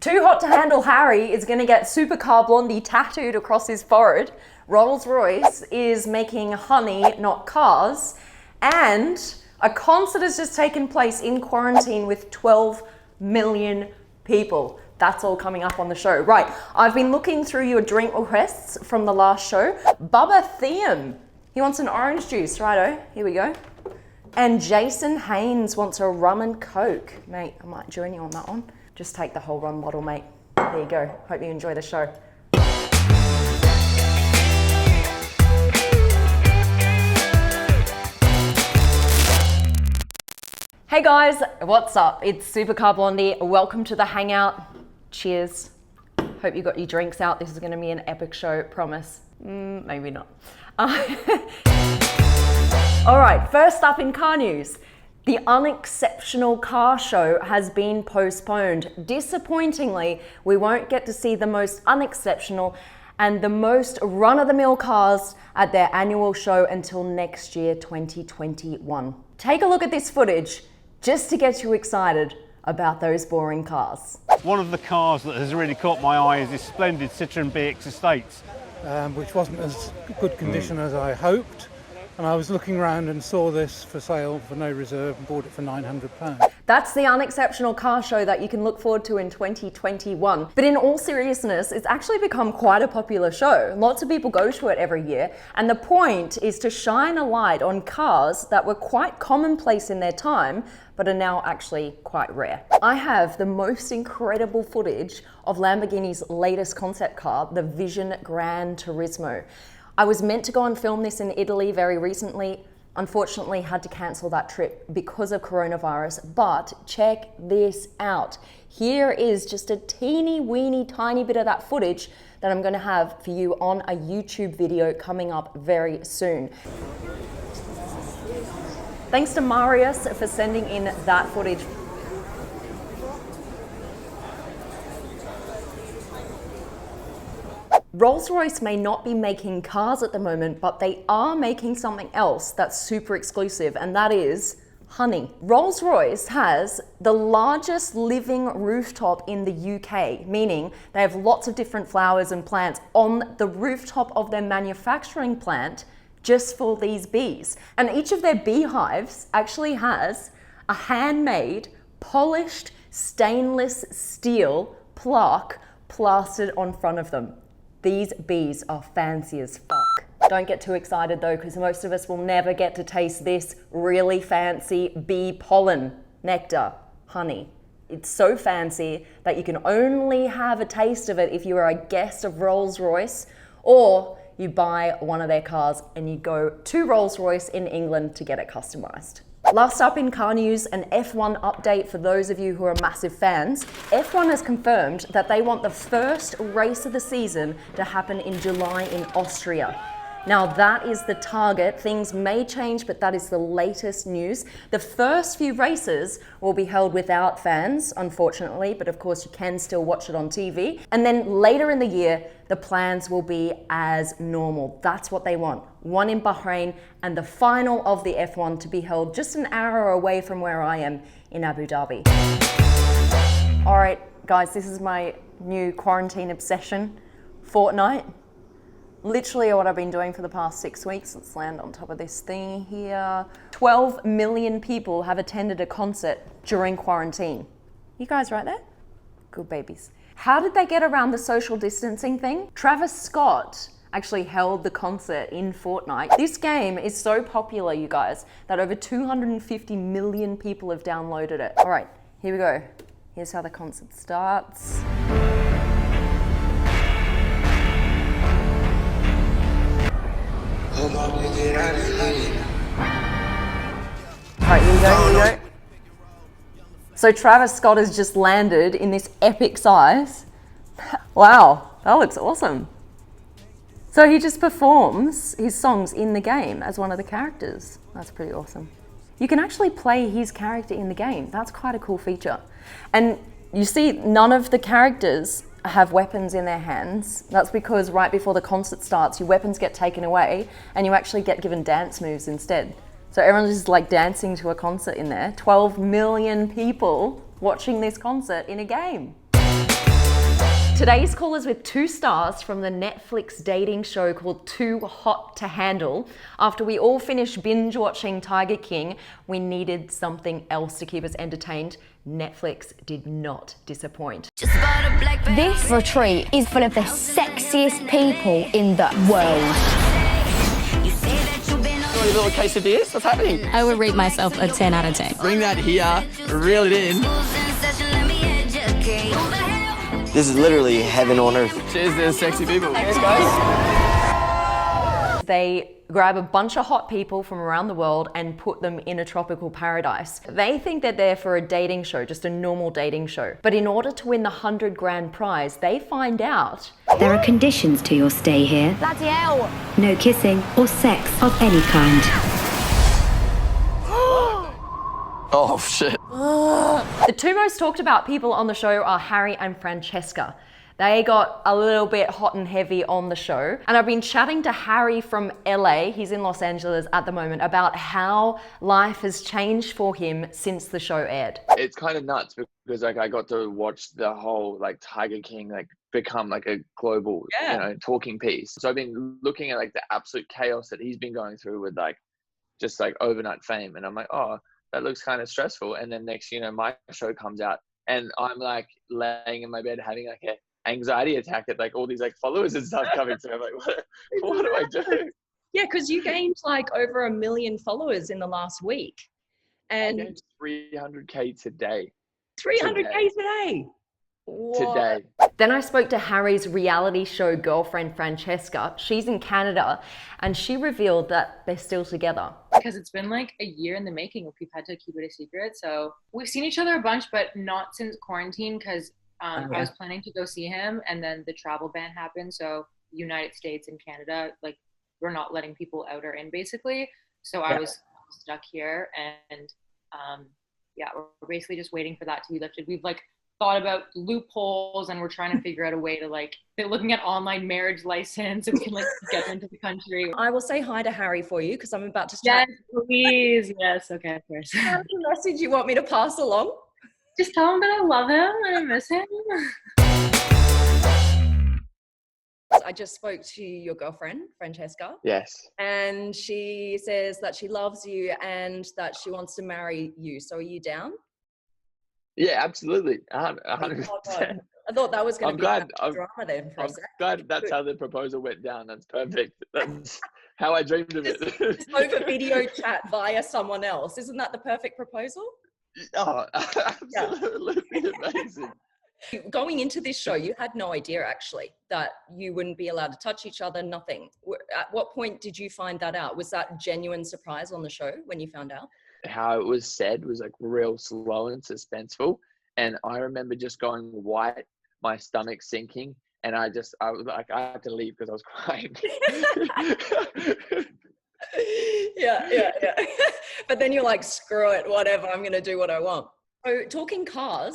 Too hot to handle Harry is going to get Supercar Blondie tattooed across his forehead. Rolls Royce is making honey, not cars. And a concert has just taken place in quarantine with 12 million people. That's all coming up on the show. Right, I've been looking through your drink requests from the last show. Bubba Theum, he wants an orange juice. Righto, here we go. And Jason Haynes wants a rum and coke. Mate, I might join you on that one. Just take the whole rum bottle, mate. There you go. Hope you enjoy the show. Hey guys, what's up? It's Supercar Blondie. Welcome to the Hangout. Cheers. Hope you got your drinks out. This is going to be an epic show, promise. Maybe not. All right, first up in car news. The Unexceptional Car Show has been postponed. Disappointingly, we won't get to see the most unexceptional and the most run-of-the-mill cars at their annual show until next year, 2021. Take a look at this footage just to get you excited about those boring cars. One of the cars that has really caught my eye is this splendid Citroen BX Estate. Which wasn't as good condition as I hoped. And I was looking around and saw this for sale for no reserve and bought it for £900. That's the Unexceptional Car Show that you can look forward to in 2021. But in all seriousness, it's actually become quite a popular show. Lots of people go to it every year. And the point is to shine a light on cars that were quite commonplace in their time, but are now actually quite rare. I have the most incredible footage of Lamborghini's latest concept car, the Vision Gran Turismo. I was meant to go and film this in Italy very recently. Unfortunately, had to cancel that trip because of coronavirus, but check this out. Here is just a teeny weeny tiny bit of that footage that I'm gonna have for you on a YouTube video coming up very soon. Thanks to Marius for sending in that footage. Rolls Royce may not be making cars at the moment, but they are making something else that's super exclusive, and that is honey. Rolls Royce has the largest living rooftop in the UK, meaning they have lots of different flowers and plants on the rooftop of their manufacturing plant just for these bees. And each of their beehives actually has a handmade, polished stainless steel plaque plastered on front of them. These bees are fancy as fuck. Don't get too excited though, because most of us will never get to taste this really fancy bee pollen, nectar, honey. It's so fancy that you can only have a taste of it if you are a guest of Rolls Royce, or you buy one of their cars and you go to Rolls Royce in England to get it customized. Last up in car news, an F1 update for those of you who are massive fans. F1 has confirmed that they want the first race of the season to happen in July in Austria. Now that is the target. Things may change, but that is the latest news. The first few races will be held without fans, unfortunately, but of course you can still watch it on TV. And then later in the year, the plans will be as normal. That's what they want. One in Bahrain, and the final of the F1 to be held just an hour away from where I am in Abu Dhabi. All right, guys, this is my new quarantine obsession, Fortnite. Literally what I've been doing for the past 6 weeks. Let's land on top of this thing here. 12 million people have attended a concert during quarantine. You guys right there? Good babies. How did they get around the social distancing thing? Travis Scott actually held the concert in Fortnite. This game is so popular, you guys, that over 250 million people have downloaded it. All right, here we go. Here's how the concert starts. Alright, here we go. So Travis Scott has just landed in this epic size. Wow, that looks awesome. So he just performs his songs in the game as one of the characters. That's pretty awesome. You can actually play his character in the game. That's quite a cool feature. And you see, none of the characters have weapons in their hands. That's because right before the concert starts, your weapons get taken away and you actually get given dance moves instead. So everyone's just like dancing to a concert in there. 12 million people watching this concert in a game. Today's call is with 2 stars from the Netflix dating show called Too Hot to Handle. After we all finished binge watching Tiger King, we needed something else to keep us entertained. Netflix did not disappoint. This retreat is full of the sexiest people in the world. A little quesadillas? What's happening? I would rate myself a 10 out of 10. Bring that here, reel it in. This is literally heaven on earth. Cheers to sexy people. Thanks, guys. They grab a bunch of hot people from around the world and put them in a tropical paradise. They think they're there for a dating show, just a normal dating show. But in order to win the 100 grand prize, they find out there are conditions to your stay here. Bloody hell. No kissing or sex of any kind. Oh, shit. The 2 most talked about people on the show are Harry and Francesca. They got a little bit hot and heavy on the show. And I've been chatting to Harry from LA, he's in Los Angeles at the moment, about how life has changed for him since the show aired. It's kind of nuts because like I got to watch the whole like Tiger King like become like a global, talking piece. So I've been looking at like the absolute chaos that he's been going through with like just like overnight fame. And I'm like, oh, that looks kind of stressful. And then next, my show comes out and I'm like laying in my bed having like a anxiety attack at like all these like followers and stuff coming through. I'm like, what do I do? Yeah, because you gained like over 1 million followers in the last week. And 300K today. 300K today. What? Today. Then I spoke to Harry's reality show girlfriend, Francesca. She's in Canada and she revealed that they're still together. Because it's been like a year in the making. We've had to keep it a secret. So we've seen each other a bunch, but not since quarantine because I was planning to go see him and then the travel ban happened. So United States and Canada, like we're not letting people out or in basically. So I was stuck here and we're basically just waiting for that to be lifted. We've like thought about loopholes and we're trying to figure out a way to like, they're looking at online marriage license and we can like get into the country. I will say hi to Harry for you because I'm about to start. Yes, please. Yes, okay, of course. What's the message you want me to pass along? Just tell him that I love him and I miss him. I just spoke to your girlfriend, Francesca. Yes. And she says that she loves you and that she wants to marry you. So are you down? Yeah, absolutely. 100%. I thought that was going to be a drama then for a sec. I'm glad that's how the proposal went down. That's perfect. That's how I dreamed of it. Just over video chat via someone else. Isn't that the perfect proposal? Oh, absolutely amazing. Going into this show, you had no idea actually that you wouldn't be allowed to touch each other, nothing. At what point did you find that out? Was that genuine surprise on the show when you found out? How it was said was like real slow and suspenseful. And I remember just going white, my stomach sinking. And I was like, I had to leave because I was crying. Yeah. But then you're like, screw it, whatever, I'm going to do what I want. So talking cars,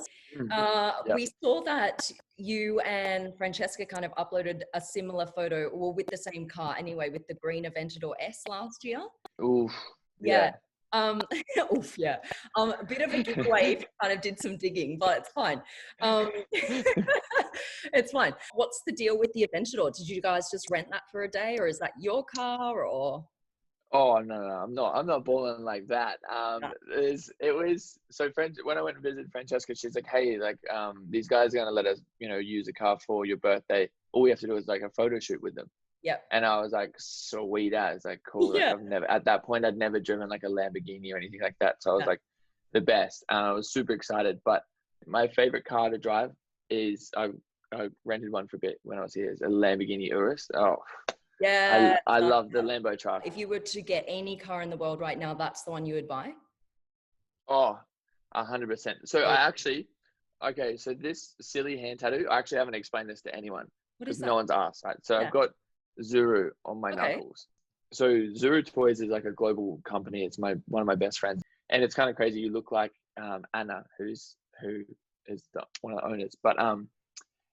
we saw that you and Francesca kind of uploaded a similar photo, well, with the same car anyway, with the green Aventador S last year. Oof. Yeah. A bit of a giveaway if you kind of did some digging, but it's fine. It's fine. What's the deal with the Aventador? Did you guys just rent that for a day, or is that your car, or? Oh no, I'm not balling like that. When I went to visit Francesca, she's like, hey, like these guys are gonna let us, use a car for your birthday. All we have to do is like a photo shoot with them. Yeah. And I was like, sweet as, like cool. Yeah. Like, at that point I'd never driven like a Lamborghini or anything like that. So I was like the best. And I was super excited. But my favorite car to drive is I rented one for a bit when I was here. It's a Lamborghini Urus. Oh yeah. I love the Lambo truck. If you were to get any car in the world right now, that's the one you would buy? Oh, 100%. So so this silly hand tattoo, I actually haven't explained this to anyone. What is that? No one's asked, right? So I've got Zuru on my knuckles. So Zuru Toys is like a global company. It's one of my best friends, and it's kind of crazy. You look like Anna, who is one of the owners. But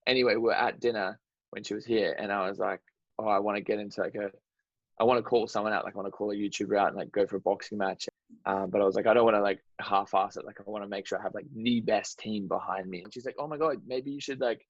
anyway, we're at dinner when she was here, and I was like, oh, I want to get into I want to call someone out. Like I want to call a YouTuber out and like go for a boxing match. But I was like, I don't want to like half-ass it. Like I want to make sure I have like the best team behind me. And she's like, oh my God, maybe you should like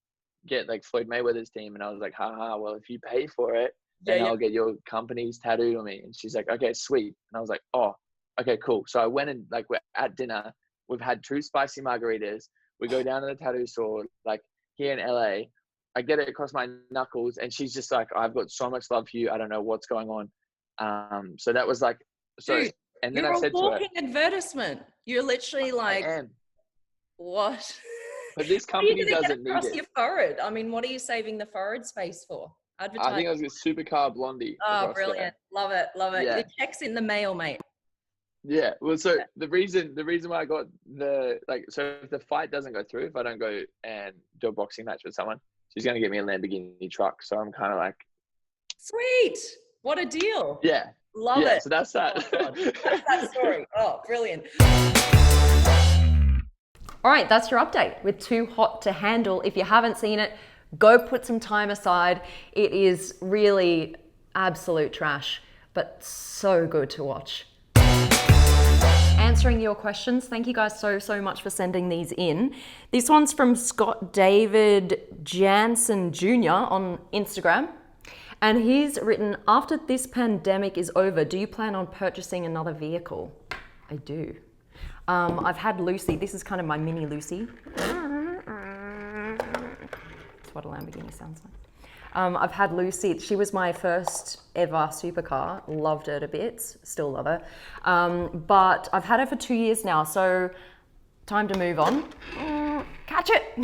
get like Floyd Mayweather's team. And I was like, haha, well, if you pay for it, then I'll get your companies tattooed on me. And she's like, okay, sweet. And I was like, oh, okay, cool. So I went and like, we're at dinner. We've had 2 spicy margaritas. We go down to the tattoo store, like here in LA. I get it across my knuckles, and she's just like, I've got so much love for you. I don't know what's going on. So that was like, so, Dude, and then you're I said a walking advertisement. You're literally like, what? But this company doesn't need it. Your forehead. I mean, what are you saving the forehead space for? Advertising. I think I was with Supercar Blondie. Oh, brilliant. There. Love it. Love it. Yeah. Your check's in the mail, mate. Yeah. Well, so the reason why I got so if the fight doesn't go through, if I don't go and do a boxing match with someone, she's going to get me a Lamborghini truck. So I'm kind of like, sweet. What a deal. Yeah. Love it. So that's that. Oh, that's that story. Oh, brilliant. All right, that's your update with Too Hot to Handle. If you haven't seen it, go put some time aside. It is really absolute trash, but so good to watch. Answering your questions. Thank you guys so much for sending these in. This one's from Scott David Jansen Jr. on Instagram. And he's written, after this pandemic is over, do you plan on purchasing another vehicle? I do. I've had Lucy. This is kind of my mini Lucy. That's what a Lamborghini sounds like. I've had Lucy. She was my first ever supercar. Loved her to bits. Still love her. But I've had her for 2 years now, so time to move on. Catch it.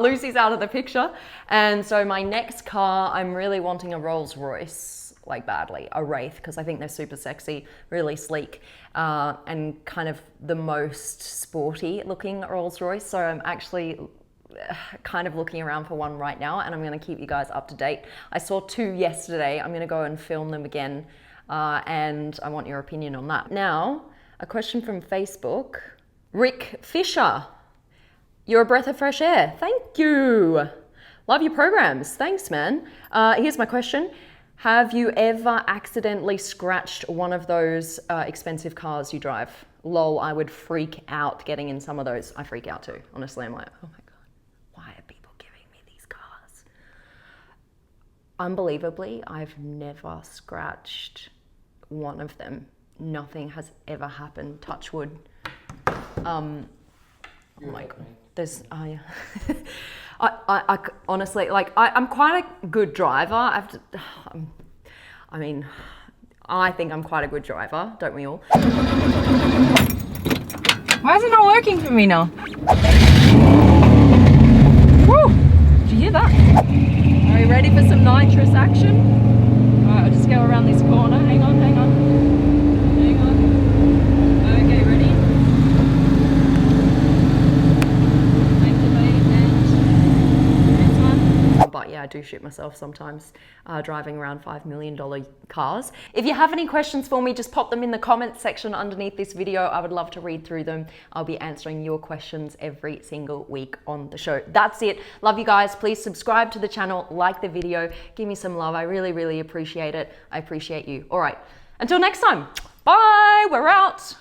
Lucy's out of the picture. And so my next car, I'm really wanting a Rolls Royce. Like badly, a Wraith, because I think they're super sexy, really sleek, and kind of the most sporty looking Rolls Royce. So I'm actually kind of looking around for one right now, and I'm going to keep you guys up to date. I saw 2 yesterday. I'm going to go and film them again, and I want your opinion on that. Now, a question from Facebook. Rick Fisher, you're a breath of fresh air. Thank you. Love your programs. Thanks, man. Here's my question. Have you ever accidentally scratched one of those expensive cars you drive? Lol, I would freak out getting in some of those. I freak out too. Honestly, I'm like, oh my God, why are people giving me these cars? Unbelievably, I've never scratched one of them. Nothing has ever happened, touch wood. Oh my God, there's, yeah. I honestly, like, I'm quite a good driver. I think I'm quite a good driver, don't we all? Why is it not working for me now? Woo! Did you hear that? Are you ready for some nitrous action? All right, I'll just go around this corner. Hang on. Okay, ready? But yeah, I do shoot myself sometimes driving around $5 million cars. If you have any questions for me, just pop them in the comments section underneath this video. I would love to read through them. I'll be answering your questions every single week on the show. That's it. Love you guys. Please subscribe to the channel, like the video, give me some love. I really appreciate it. I appreciate you. All right, until next time, bye. We're out.